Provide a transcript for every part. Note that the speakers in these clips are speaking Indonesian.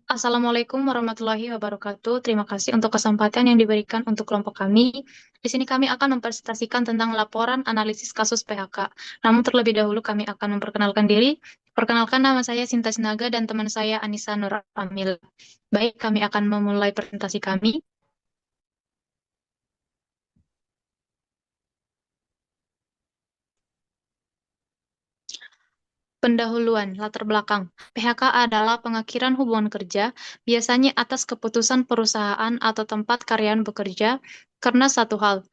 Assalamualaikum warahmatullahi wabarakatuh. Terima kasih untuk kesempatan yang diberikan untuk kelompok kami. Di sini kami akan mempresentasikan tentang laporan analisis kasus PHK. Namun terlebih dahulu kami akan memperkenalkan diri. Perkenalkan, nama saya Sinta Sinaga dan teman saya Anissa Nur Amil. Baik, kami akan memulai presentasi kami. Pendahuluan, latar belakang. PHK adalah pengakhiran hubungan kerja, biasanya atas keputusan perusahaan atau tempat karyawan bekerja karena satu hal.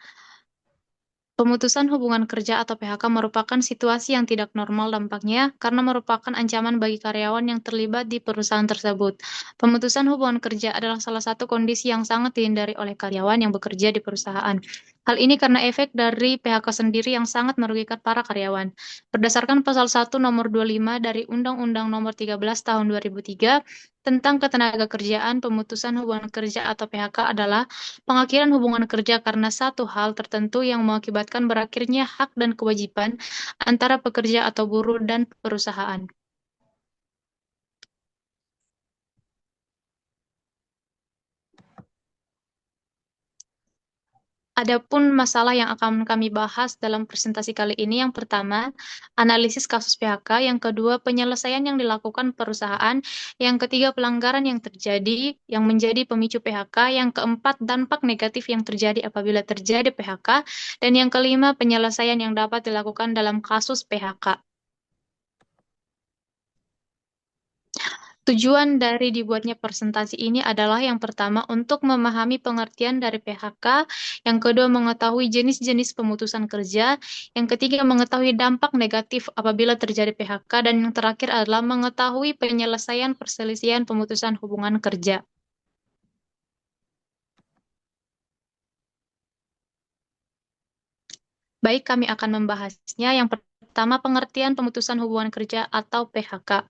Pemutusan hubungan kerja atau PHK merupakan situasi yang tidak normal dampaknya karena merupakan ancaman bagi karyawan yang terlibat di perusahaan tersebut. Pemutusan hubungan kerja adalah salah satu kondisi yang sangat dihindari oleh karyawan yang bekerja di perusahaan. Hal ini karena efek dari PHK sendiri yang sangat merugikan para karyawan. Berdasarkan Pasal 1 Nomor 25 dari Undang-Undang Nomor 13 Tahun 2003 tentang Ketenagakerjaan, pemutusan hubungan kerja atau PHK adalah pengakhiran hubungan kerja karena satu hal tertentu yang mengakibatkan berakhirnya hak dan kewajiban antara pekerja atau buruh dan perusahaan. Adapun masalah yang akan kami bahas dalam presentasi kali ini, yang pertama, analisis kasus PHK, yang kedua, penyelesaian yang dilakukan perusahaan, yang ketiga, pelanggaran yang terjadi yang menjadi pemicu PHK, yang keempat, dampak negatif yang terjadi apabila terjadi PHK, dan yang kelima, penyelesaian yang dapat dilakukan dalam kasus PHK. Tujuan dari dibuatnya presentasi ini adalah yang pertama untuk memahami pengertian dari PHK, yang kedua mengetahui jenis-jenis pemutusan kerja, yang ketiga mengetahui dampak negatif apabila terjadi PHK, dan yang terakhir adalah mengetahui penyelesaian perselisihan pemutusan hubungan kerja. Baik, kami akan membahasnya. Yang pertama, pengertian pemutusan hubungan kerja atau PHK.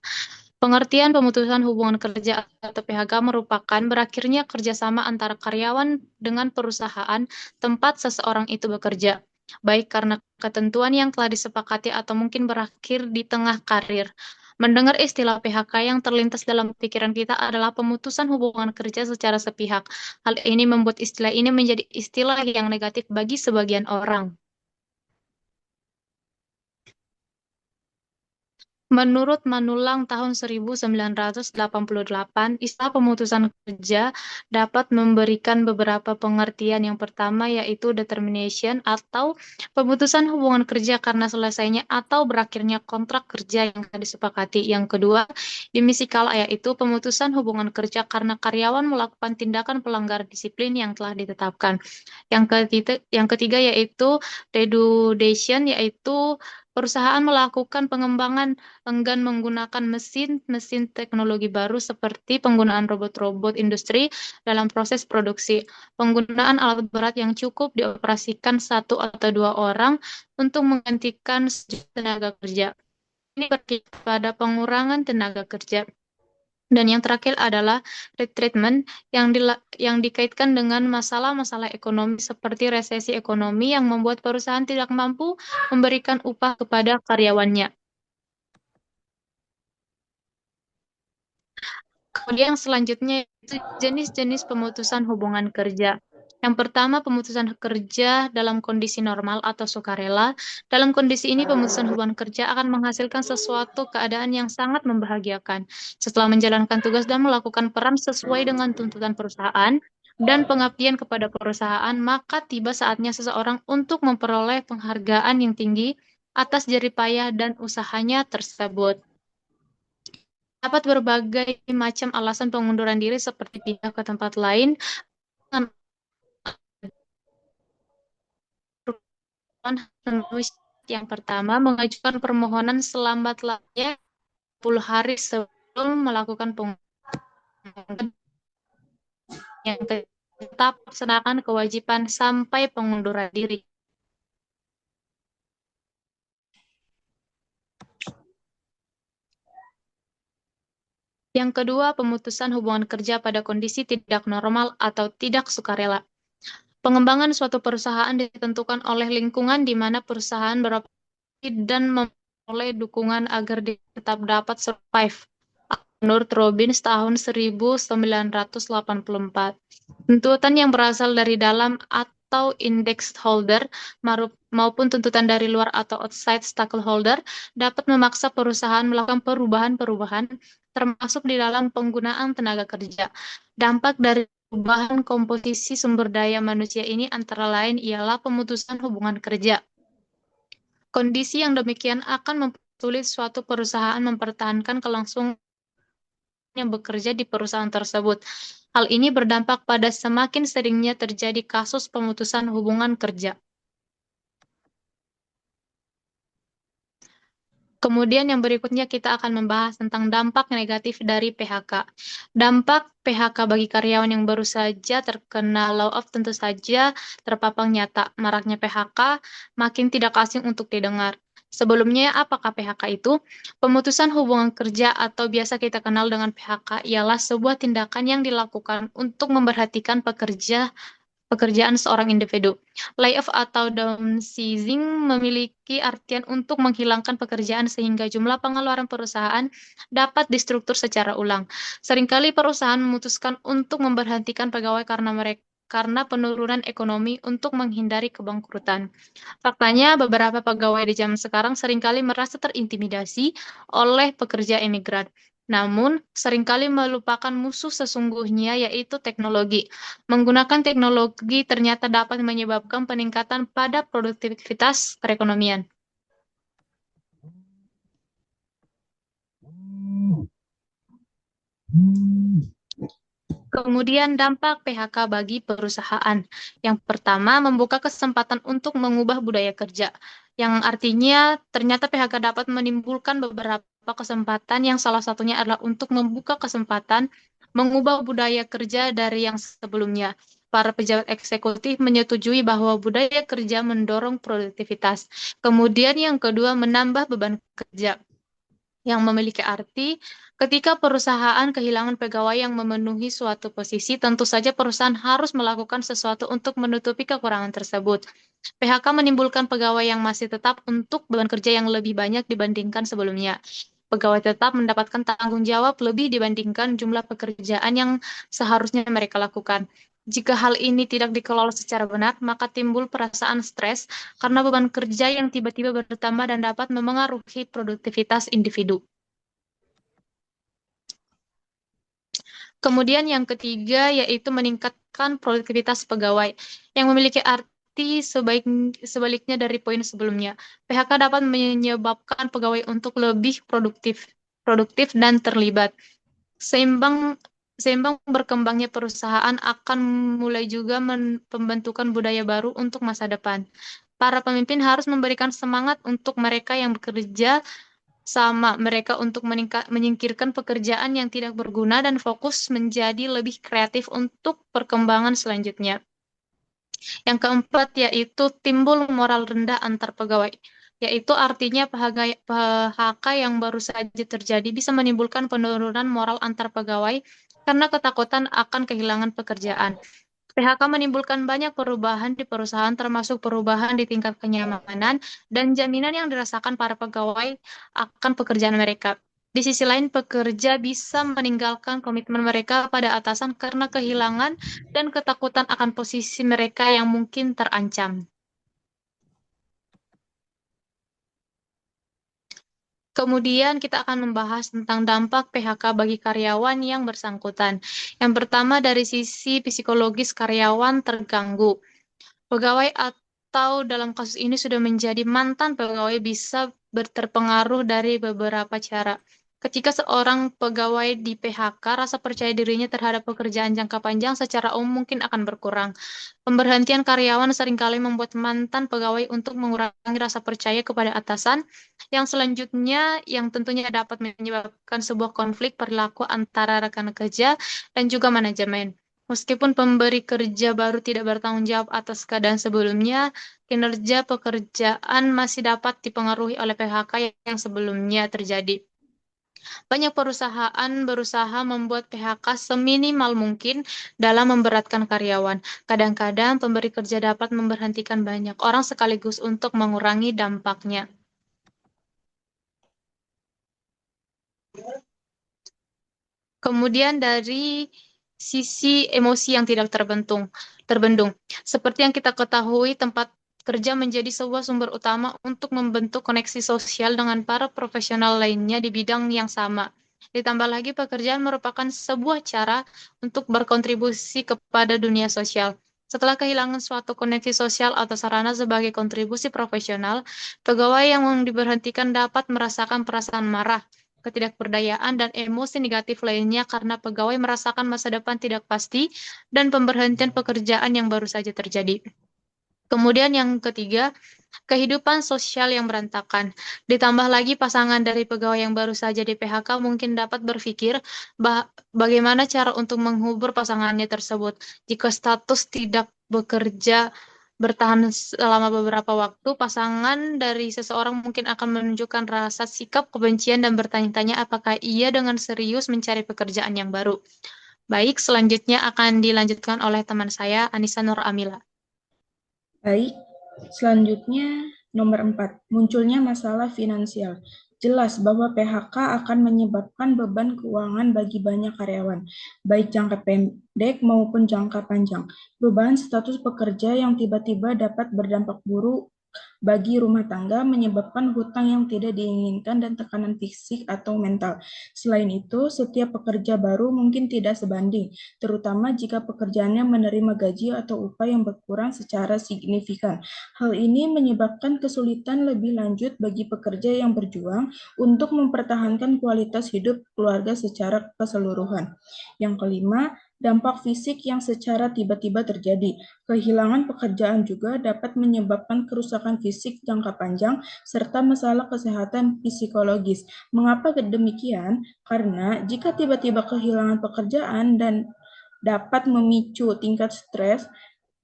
Pengertian pemutusan hubungan kerja atau PHK merupakan berakhirnya kerjasama antara karyawan dengan perusahaan tempat seseorang itu bekerja, baik karena ketentuan yang telah disepakati atau mungkin berakhir di tengah karir. Mendengar istilah PHK, yang terlintas dalam pikiran kita adalah pemutusan hubungan kerja secara sepihak. Hal ini membuat istilah ini menjadi istilah yang negatif bagi sebagian orang. Menurut Manulang tahun 1988, istilah pemutusan kerja dapat memberikan beberapa pengertian. Yang pertama yaitu determination atau pemutusan hubungan kerja karena selesainya atau berakhirnya kontrak kerja yang telah disepakati. Yang kedua, dimisikal yaitu pemutusan hubungan kerja karena karyawan melakukan tindakan pelanggaran disiplin yang telah ditetapkan. Yang ketiga yaitu redundation, yaitu perusahaan melakukan pengembangan enggan menggunakan mesin-mesin teknologi baru seperti penggunaan robot-robot industri dalam proses produksi, penggunaan alat berat yang cukup dioperasikan satu atau dua orang untuk menggantikan tenaga kerja. Ini berakibat pada pengurangan tenaga kerja. Dan yang terakhir adalah retreatment yang dikaitkan dengan masalah-masalah ekonomi seperti resesi ekonomi yang membuat perusahaan tidak mampu memberikan upah kepada karyawannya. Kemudian yang selanjutnya itu jenis-jenis pemutusan hubungan kerja. Yang pertama, pemutusan kerja dalam kondisi normal atau sukarela. Dalam kondisi ini, pemutusan hubungan kerja akan menghasilkan sesuatu keadaan yang sangat membahagiakan. Setelah menjalankan tugas dan melakukan peran sesuai dengan tuntutan perusahaan dan pengabdian kepada perusahaan, maka tiba saatnya seseorang untuk memperoleh penghargaan yang tinggi atas jerih payah dan usahanya tersebut. Dapat berbagai macam alasan pengunduran diri seperti pindah ke tempat lain. Yang pertama, mengajukan permohonan selambat-lambatnya 10 hari sebelum melakukan pengunduran. Yang tetap melaksanakan kewajiban sampai pengunduran diri. Yang kedua, pemutusan hubungan kerja pada kondisi tidak normal atau tidak sukarela. Pengembangan suatu perusahaan ditentukan oleh lingkungan di mana perusahaan beroperasi dan memperoleh dukungan agar tetap dapat survive menurut Robbins tahun 1984. Tuntutan yang berasal dari dalam atau index holder maupun tuntutan dari luar atau outside stakeholder dapat memaksa perusahaan melakukan perubahan-perubahan termasuk di dalam penggunaan tenaga kerja. Dampak dari perubahan komposisi sumber daya manusia ini antara lain ialah pemutusan hubungan kerja. Kondisi yang demikian akan mempersulit suatu perusahaan mempertahankan kelangsungan yang bekerja di perusahaan tersebut. Hal ini berdampak pada semakin seringnya terjadi kasus pemutusan hubungan kerja. Kemudian yang berikutnya kita akan membahas tentang dampak negatif dari PHK. Dampak PHK bagi karyawan yang baru saja terkena layoff tentu saja terpapar nyata. Maraknya PHK makin tidak asing untuk didengar. Sebelumnya, apakah PHK itu? Pemutusan hubungan kerja atau biasa kita kenal dengan PHK ialah sebuah tindakan yang dilakukan untuk memberhentikan pekerjaan seorang individu. Layoff atau downsizing memiliki artian untuk menghilangkan pekerjaan sehingga jumlah pengeluaran perusahaan dapat distruktur secara ulang. Seringkali perusahaan memutuskan untuk memberhentikan pegawai karena penurunan ekonomi untuk menghindari kebangkrutan. Faktanya, beberapa pegawai di zaman sekarang seringkali merasa terintimidasi oleh pekerja imigran. Namun, seringkali melupakan musuh sesungguhnya, yaitu teknologi. Menggunakan teknologi ternyata dapat menyebabkan peningkatan pada produktivitas perekonomian. Kemudian dampak PHK bagi perusahaan. Yang pertama, membuka kesempatan untuk mengubah budaya kerja. Yang artinya ternyata PHK dapat menimbulkan beberapa kesempatan yang salah satunya adalah untuk membuka kesempatan mengubah budaya kerja dari yang sebelumnya. Para pejabat eksekutif menyetujui bahwa budaya kerja mendorong produktivitas. Kemudian yang kedua, menambah beban kerja yang memiliki arti ketika perusahaan kehilangan pegawai yang memenuhi suatu posisi, tentu saja perusahaan harus melakukan sesuatu untuk menutupi kekurangan tersebut. PHK menimbulkan pegawai yang masih tetap untuk beban kerja yang lebih banyak dibandingkan sebelumnya. Pegawai tetap mendapatkan tanggung jawab lebih dibandingkan jumlah pekerjaan yang seharusnya mereka lakukan. Jika hal ini tidak dikelola secara benar, maka timbul perasaan stres karena beban kerja yang tiba-tiba bertambah dan dapat memengaruhi produktivitas individu. Kemudian yang ketiga yaitu meningkatkan produktivitas pegawai yang memiliki arti sebaliknya dari poin sebelumnya. PHK dapat menyebabkan pegawai untuk lebih produktif dan terlibat. Seimbang Seimbang berkembangnya perusahaan akan mulai juga pembentukan budaya baru untuk masa depan. Para pemimpin harus memberikan semangat untuk mereka yang bekerja sama mereka untuk menyingkirkan pekerjaan yang tidak berguna dan fokus menjadi lebih kreatif untuk perkembangan selanjutnya. Yang keempat yaitu timbul moral rendah antar pegawai, yaitu artinya PHK yang baru saja terjadi bisa menimbulkan penurunan moral antar pegawai karena ketakutan akan kehilangan pekerjaan. PHK menimbulkan banyak perubahan di perusahaan, termasuk perubahan di tingkat kenyamanan dan jaminan yang dirasakan para pegawai akan pekerjaan mereka. Di sisi lain, pekerja bisa meninggalkan komitmen mereka pada atasan karena kehilangan dan ketakutan akan posisi mereka yang mungkin terancam. Kemudian kita akan membahas tentang dampak PHK bagi karyawan yang bersangkutan. Yang pertama dari sisi psikologis karyawan terganggu. Pegawai atau dalam kasus ini sudah menjadi mantan pegawai bisa terpengaruh dari beberapa cara. Ketika seorang pegawai di PHK, rasa percaya dirinya terhadap pekerjaan jangka panjang secara umum mungkin akan berkurang. Pemberhentian karyawan seringkali membuat mantan pegawai untuk mengurangi rasa percaya kepada atasan, yang selanjutnya yang tentunya dapat menyebabkan sebuah konflik perilaku antara rekan kerja dan juga manajemen. Meskipun pemberi kerja baru tidak bertanggung jawab atas keadaan sebelumnya, kinerja pekerjaan masih dapat dipengaruhi oleh PHK yang sebelumnya terjadi. Banyak perusahaan berusaha membuat PHK seminimal mungkin dalam memberatkan karyawan. Kadang-kadang pemberi kerja dapat memberhentikan banyak orang sekaligus untuk mengurangi dampaknya. Kemudian dari sisi emosi yang tidak terbendung. Seperti yang kita ketahui, tempat kerja menjadi sebuah sumber utama untuk membentuk koneksi sosial dengan para profesional lainnya di bidang yang sama. Ditambah lagi, pekerjaan merupakan sebuah cara untuk berkontribusi kepada dunia sosial. Setelah kehilangan suatu koneksi sosial atau sarana sebagai kontribusi profesional, pegawai yang diberhentikan dapat merasakan perasaan marah, ketidakberdayaan, dan emosi negatif lainnya karena pegawai merasakan masa depan tidak pasti dan pemberhentian pekerjaan yang baru saja terjadi. Kemudian yang ketiga, kehidupan sosial yang berantakan. Ditambah lagi pasangan dari pegawai yang baru saja di PHK mungkin dapat berpikir bagaimana cara untuk menghubur pasangannya tersebut. Jika status tidak bekerja bertahan selama beberapa waktu, pasangan dari seseorang mungkin akan menunjukkan rasa sikap kebencian dan bertanya-tanya apakah ia dengan serius mencari pekerjaan yang baru. Baik, selanjutnya akan dilanjutkan oleh teman saya, Anissa Nur Amila. Baik, selanjutnya nomor 4, munculnya masalah finansial. Jelas bahwa PHK akan menyebabkan beban keuangan bagi banyak karyawan, baik jangka pendek maupun jangka panjang. Perubahan status pekerja yang tiba-tiba dapat berdampak buruk bagi rumah tangga, menyebabkan hutang yang tidak diinginkan dan tekanan fisik atau mental. Selain itu, setiap pekerja baru mungkin tidak sebanding, terutama jika pekerjaannya menerima gaji atau upah yang berkurang secara signifikan. Hal ini menyebabkan kesulitan lebih lanjut bagi pekerja yang berjuang untuk mempertahankan kualitas hidup keluarga secara keseluruhan. Yang kelima, dampak fisik yang secara tiba-tiba terjadi. Kehilangan pekerjaan juga dapat menyebabkan kerusakan fisik jangka panjang serta masalah kesehatan psikologis. Mengapa demikian? Karena jika tiba-tiba kehilangan pekerjaan dan dapat memicu tingkat stres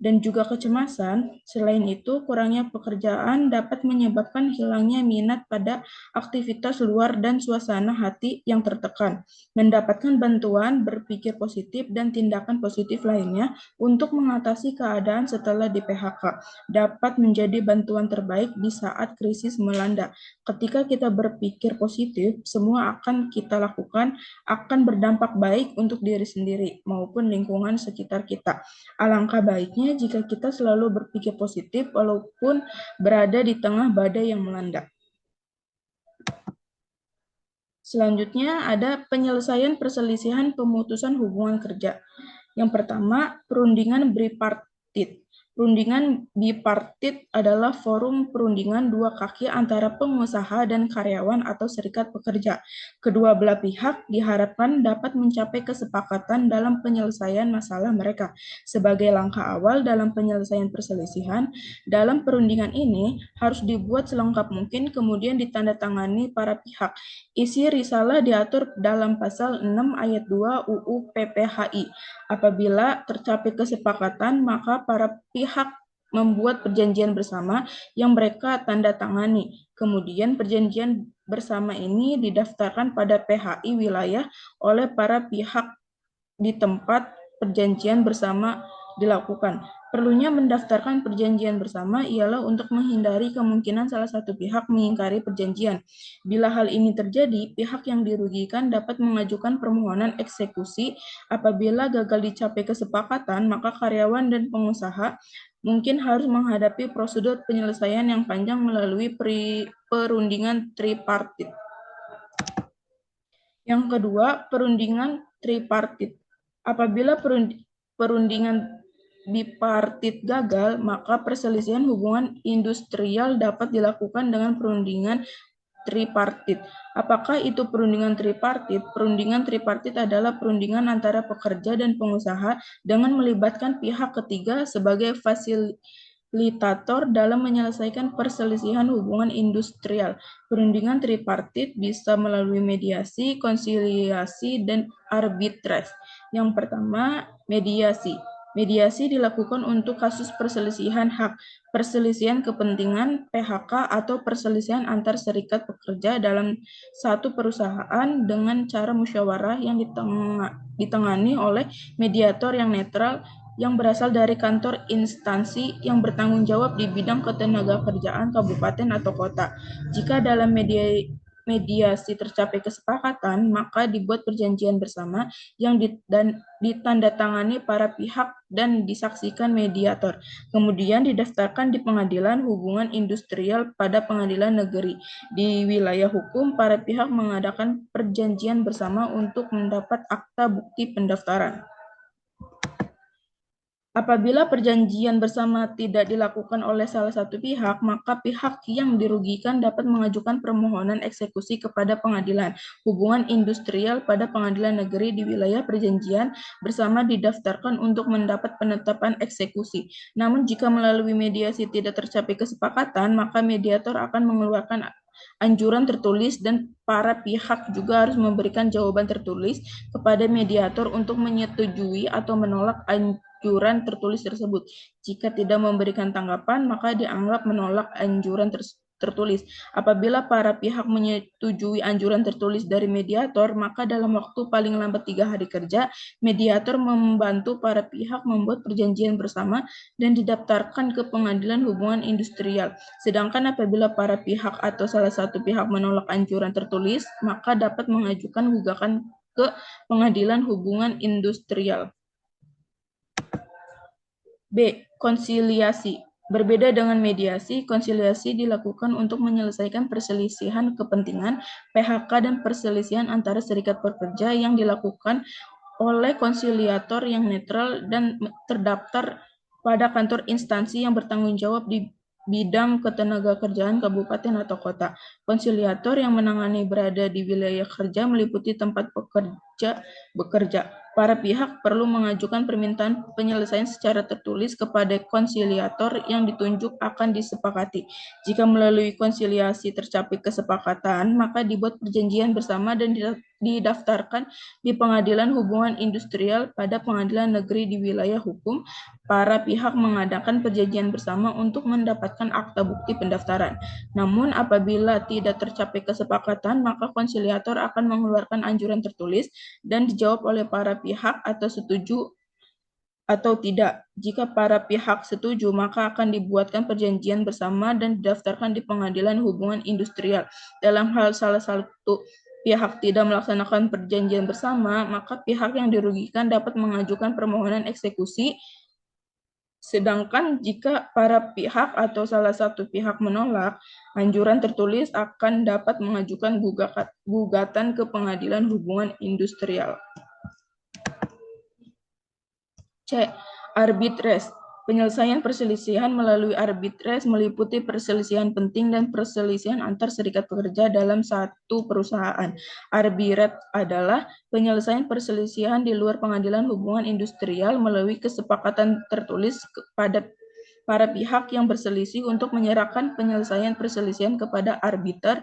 dan juga kecemasan. Selain itu, kurangnya pekerjaan dapat menyebabkan hilangnya minat pada aktivitas luar dan suasana hati yang tertekan. Mendapatkan bantuan, berpikir positif, dan tindakan positif lainnya untuk mengatasi keadaan setelah di PHK dapat menjadi bantuan terbaik di saat krisis melanda. Ketika kita berpikir positif, semua akan kita lakukan akan berdampak baik untuk diri sendiri maupun lingkungan sekitar kita. Alangkah baiknya jika kita selalu berpikir positif walaupun berada di tengah badai yang melanda. Selanjutnya ada penyelesaian perselisihan pemutusan hubungan kerja. Yang pertama, perundingan bipartit. Perundingan bipartit adalah forum perundingan dua kaki antara pengusaha dan karyawan atau serikat pekerja. Kedua belah pihak diharapkan dapat mencapai kesepakatan dalam penyelesaian masalah mereka. Sebagai langkah awal dalam penyelesaian perselisihan, dalam perundingan ini harus dibuat selengkap mungkin kemudian ditandatangani para pihak. Isi risalah diatur dalam pasal 6 ayat 2 UU PPHI. Apabila tercapai kesepakatan, maka para pihak membuat perjanjian bersama yang mereka tanda tangani. Kemudian perjanjian bersama ini didaftarkan pada PHI wilayah oleh para pihak di tempat perjanjian bersama dilakukan. Perlunya mendaftarkan perjanjian bersama ialah untuk menghindari kemungkinan salah satu pihak mengingkari perjanjian. Bila hal ini terjadi, pihak yang dirugikan dapat mengajukan permohonan eksekusi. Apabila gagal dicapai kesepakatan, maka karyawan dan pengusaha mungkin harus menghadapi prosedur penyelesaian yang panjang melalui perundingan tripartit. Yang kedua, perundingan tripartit. Apabila perundingan bipartit gagal, maka perselisihan hubungan industrial dapat dilakukan dengan perundingan tripartit. Apakah itu perundingan tripartit? Perundingan tripartit adalah perundingan antara pekerja dan pengusaha dengan melibatkan pihak ketiga sebagai fasilitator dalam menyelesaikan perselisihan hubungan industrial. Perundingan tripartit bisa melalui mediasi, konsiliasi, dan arbitrase. Yang pertama, mediasi. Mediasi dilakukan untuk kasus perselisihan hak, perselisihan kepentingan, PHK, atau perselisihan antar serikat pekerja dalam satu perusahaan dengan cara musyawarah yang ditangani oleh mediator yang netral yang berasal dari kantor instansi yang bertanggung jawab di bidang ketenagakerjaan kabupaten atau kota. Jika dalam mediasi tercapai kesepakatan, maka dibuat perjanjian bersama yang ditandatangani para pihak dan disaksikan mediator. Kemudian didaftarkan di pengadilan hubungan industrial pada pengadilan negeri. Di wilayah hukum, para pihak mengadakan perjanjian bersama untuk mendapat akta bukti pendaftaran. Apabila perjanjian bersama tidak dilakukan oleh salah satu pihak, maka pihak yang dirugikan dapat mengajukan permohonan eksekusi kepada pengadilan hubungan industrial pada pengadilan negeri di wilayah perjanjian bersama didaftarkan untuk mendapat penetapan eksekusi. Namun jika melalui mediasi tidak tercapai kesepakatan, maka mediator akan mengeluarkan anjuran tertulis dan para pihak juga harus memberikan jawaban tertulis kepada mediator untuk menyetujui atau menolak anjuran tertulis tersebut. Jika tidak memberikan tanggapan, maka dianggap menolak anjuran tertulis. Apabila para pihak menyetujui anjuran tertulis dari mediator, maka dalam waktu paling lambat 3 hari kerja, mediator membantu para pihak membuat perjanjian bersama dan didaftarkan ke pengadilan hubungan industrial. Sedangkan apabila para pihak atau salah satu pihak menolak anjuran tertulis, maka dapat mengajukan gugatan ke pengadilan hubungan industrial. B. Konsiliasi. Berbeda dengan mediasi, konsiliasi dilakukan untuk menyelesaikan perselisihan kepentingan, PHK, dan perselisihan antara serikat pekerja yang dilakukan oleh konsiliator yang netral dan terdaftar pada kantor instansi yang bertanggung jawab di bidang ketenagakerjaan kabupaten atau kota. Konsiliator yang menangani berada di wilayah kerja meliputi tempat pekerja bekerja. Para pihak perlu mengajukan permintaan penyelesaian secara tertulis kepada konsiliator yang ditunjuk akan disepakati. Jika melalui konsiliasi tercapai kesepakatan, maka dibuat perjanjian bersama dan didaftarkan di pengadilan hubungan industrial pada pengadilan negeri di wilayah hukum. Para pihak mengadakan perjanjian bersama untuk mendapatkan akta bukti pendaftaran. Namun apabila tidak tercapai kesepakatan, maka konsiliator akan mengeluarkan anjuran tertulis dan dijawab oleh para pihak atau setuju atau tidak. Jika para pihak setuju, maka akan dibuatkan perjanjian bersama dan didaftarkan di pengadilan hubungan industrial. Dalam hal salah satu pihak tidak melaksanakan perjanjian bersama, maka pihak yang dirugikan dapat mengajukan permohonan eksekusi. Sedangkan jika para pihak atau salah satu pihak menolak, anjuran tertulis akan dapat mengajukan gugatan ke pengadilan hubungan industrial. C. Arbitrase. Penyelesaian perselisihan melalui arbitrase meliputi perselisihan penting dan perselisihan antar serikat pekerja dalam satu perusahaan. Arbitrase adalah penyelesaian perselisihan di luar pengadilan hubungan industrial melalui kesepakatan tertulis pada para pihak yang berselisih untuk menyerahkan penyelesaian perselisihan kepada arbiter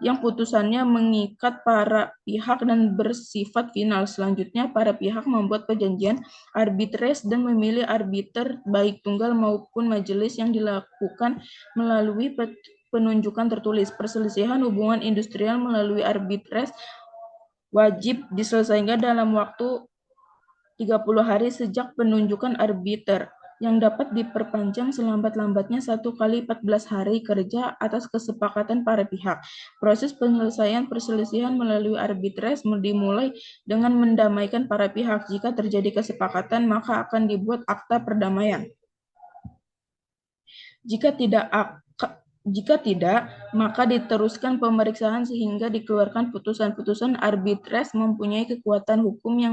yang putusannya mengikat para pihak dan bersifat final. Selanjutnya, para pihak membuat perjanjian arbitrase dan memilih arbiter baik tunggal maupun majelis yang dilakukan melalui penunjukan tertulis. Perselisihan hubungan industrial melalui arbitrase wajib diselesaikan dalam waktu 30 hari sejak penunjukan arbiter, yang dapat diperpanjang selambat-lambatnya 1 kali 14 hari kerja atas kesepakatan para pihak. Proses penyelesaian perselisihan melalui arbitrase dimulai dengan mendamaikan para pihak. Jika terjadi kesepakatan, maka akan dibuat akta perdamaian. Jika tidak, maka diteruskan pemeriksaan sehingga dikeluarkan putusan-putusan. Arbitrase mempunyai kekuatan hukum yang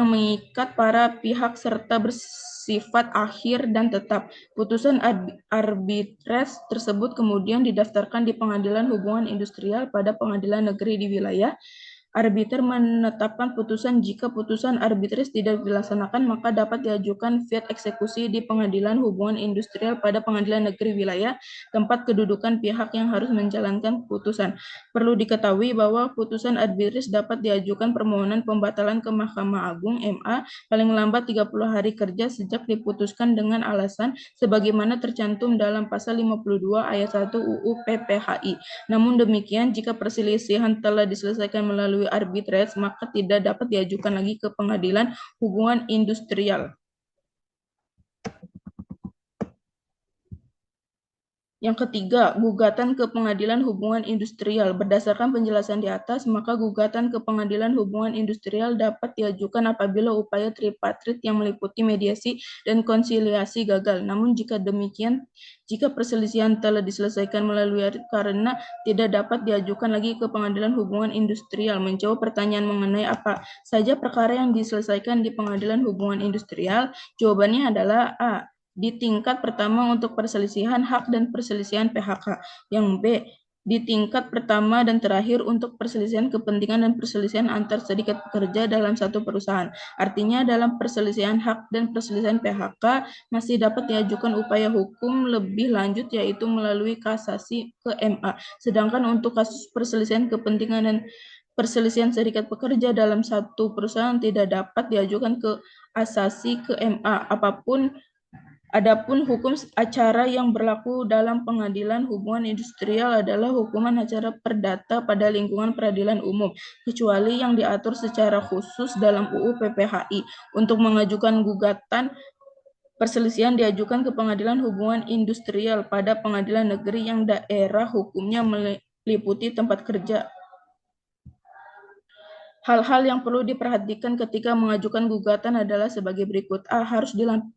mengikat para pihak serta bersifat akhir dan tetap. Putusan arbitrase tersebut kemudian didaftarkan di pengadilan hubungan industrial pada pengadilan negeri di wilayah. Arbiter menetapkan putusan. Jika putusan arbitrase tidak dilaksanakan, maka dapat diajukan fiat eksekusi di pengadilan hubungan industrial pada pengadilan negeri wilayah tempat kedudukan pihak yang harus menjalankan putusan. Perlu diketahui bahwa putusan arbitrase dapat diajukan permohonan pembatalan ke Mahkamah Agung (MA) paling lambat 30 hari kerja sejak diputuskan dengan alasan sebagaimana tercantum dalam pasal 52 ayat 1 UU PPHI. Namun demikian, jika perselisihan telah diselesaikan melalui arbitrase, maka tidak dapat diajukan lagi ke pengadilan hubungan industrial. Yang ketiga, gugatan ke pengadilan hubungan industrial. Berdasarkan penjelasan di atas, maka gugatan ke pengadilan hubungan industrial dapat diajukan apabila upaya tripartit yang meliputi mediasi dan konsiliasi gagal. Namun jika demikian, jika perselisihan telah diselesaikan melalui karena tidak dapat diajukan lagi ke pengadilan hubungan industrial. Menjawab pertanyaan mengenai apa saja perkara yang diselesaikan di pengadilan hubungan industrial, jawabannya adalah A. Di tingkat pertama untuk perselisihan hak dan perselisihan PHK. Yang B, di tingkat pertama dan terakhir untuk perselisihan kepentingan dan perselisihan antar serikat pekerja dalam satu perusahaan. Artinya dalam perselisihan hak dan perselisihan PHK masih dapat diajukan upaya hukum lebih lanjut yaitu melalui kasasi ke MA. Sedangkan untuk kasus perselisihan kepentingan dan perselisihan serikat pekerja dalam satu perusahaan tidak dapat diajukan ke kasasi ke MA. Adapun hukum acara yang berlaku dalam pengadilan hubungan industrial adalah hukuman acara perdata pada lingkungan peradilan umum, kecuali yang diatur secara khusus dalam UU PPHI. Untuk mengajukan gugatan perselisihan diajukan ke pengadilan hubungan industrial pada pengadilan negeri yang daerah hukumnya meliputi tempat kerja. Hal-hal yang perlu diperhatikan ketika mengajukan gugatan adalah sebagai berikut. A. Harus dilampiri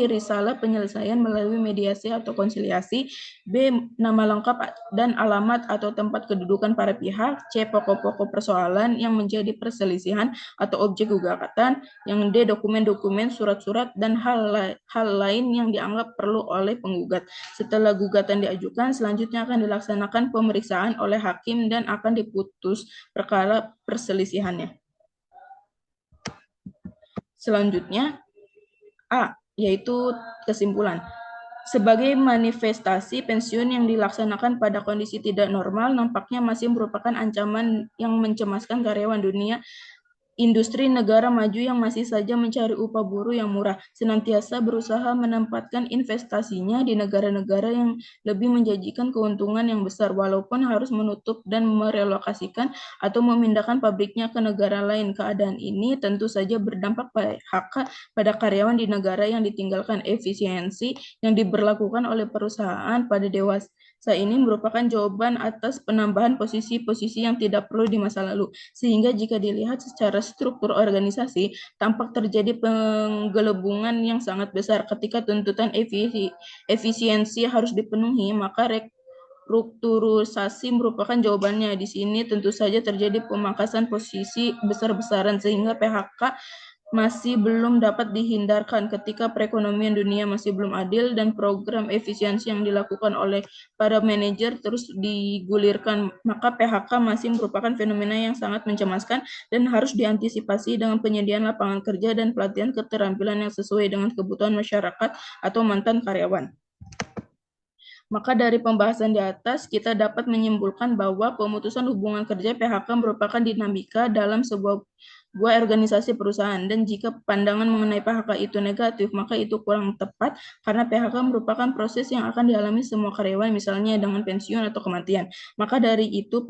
risalah penyelesaian melalui mediasi atau konsiliasi. B. Nama lengkap dan alamat atau tempat kedudukan para pihak. C. Pokok-pokok persoalan yang menjadi perselisihan atau objek gugatan. Yang D. Dokumen-dokumen, surat-surat, dan hal lain yang dianggap perlu oleh penggugat. Setelah gugatan diajukan, selanjutnya akan dilaksanakan pemeriksaan oleh hakim dan akan diputus perkara perselisihannya. Selanjutnya, A, yaitu kesimpulan. Sebagai manifestasi pensiun yang dilaksanakan pada kondisi tidak normal, nampaknya masih merupakan ancaman yang mencemaskan karyawan dunia. Industri negara maju yang masih saja mencari upah buruh yang murah, senantiasa berusaha menempatkan investasinya di negara-negara yang lebih menjanjikan keuntungan yang besar, walaupun harus menutup dan merelokasikan atau memindahkan pabriknya ke negara lain. Keadaan ini tentu saja berdampak PHK pada karyawan di negara yang ditinggalkan. Efisiensi yang diberlakukan oleh perusahaan pada dewasa ini merupakan jawaban atas penambahan posisi-posisi yang tidak perlu di masa lalu, sehingga jika dilihat secara struktur organisasi, tampak terjadi penggelembungan yang sangat besar. Ketika tuntutan efisiensi harus dipenuhi, maka restrukturisasi merupakan jawabannya. Di sini tentu saja terjadi pemangkasan posisi besar-besaran, sehingga PHK masih belum dapat dihindarkan ketika perekonomian dunia masih belum adil dan program efisiensi yang dilakukan oleh para manajer terus digulirkan, maka PHK masih merupakan fenomena yang sangat mencemaskan dan harus diantisipasi dengan penyediaan lapangan kerja dan pelatihan keterampilan yang sesuai dengan kebutuhan masyarakat atau mantan karyawan. Maka dari pembahasan di atas, kita dapat menyimpulkan bahwa pemutusan hubungan kerja PHK merupakan dinamika dalam sebuah organisasi perusahaan, dan jika pandangan mengenai PHK itu negatif, maka itu kurang tepat karena PHK merupakan proses yang akan dialami semua karyawan, misalnya dengan pensiun atau kematian. Maka dari itu,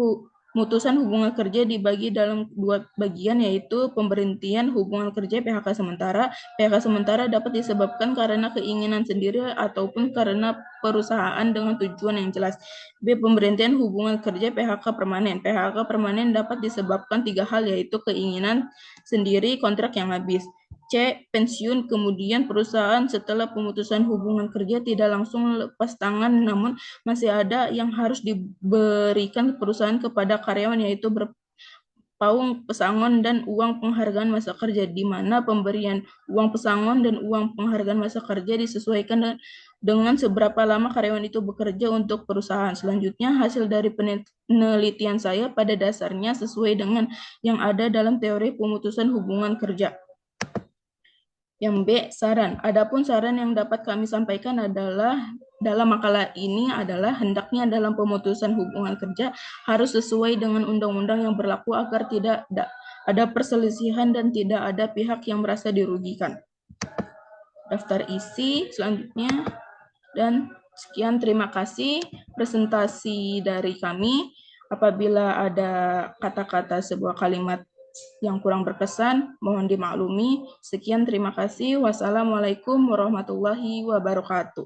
pemutusan hubungan kerja dibagi dalam dua bagian, yaitu pemberhentian hubungan kerja PHK sementara. PHK sementara dapat disebabkan karena keinginan sendiri ataupun karena perusahaan dengan tujuan yang jelas. B. Pemberhentian hubungan kerja PHK permanen. PHK permanen dapat disebabkan tiga hal, yaitu keinginan sendiri, kontrak yang habis. C. Pensiun, kemudian perusahaan setelah pemutusan hubungan kerja tidak langsung lepas tangan, namun masih ada yang harus diberikan perusahaan kepada karyawan, yaitu paung pesangon dan uang penghargaan masa kerja, di mana pemberian uang pesangon dan uang penghargaan masa kerja disesuaikan dengan seberapa lama karyawan itu bekerja untuk perusahaan. Selanjutnya, hasil dari penelitian saya pada dasarnya sesuai dengan yang ada dalam teori pemutusan hubungan kerja. Yang B, saran. Adapun saran yang dapat kami sampaikan adalah dalam makalah ini adalah hendaknya dalam pemutusan hubungan kerja harus sesuai dengan undang-undang yang berlaku agar tidak ada perselisihan dan tidak ada pihak yang merasa dirugikan. Daftar isi selanjutnya, dan sekian, terima kasih presentasi dari kami. Apabila ada kata-kata sebuah kalimat yang kurang berkesan, mohon dimaklumi. Sekian, terima kasih. Wassalamualaikum warahmatullahi wabarakatuh.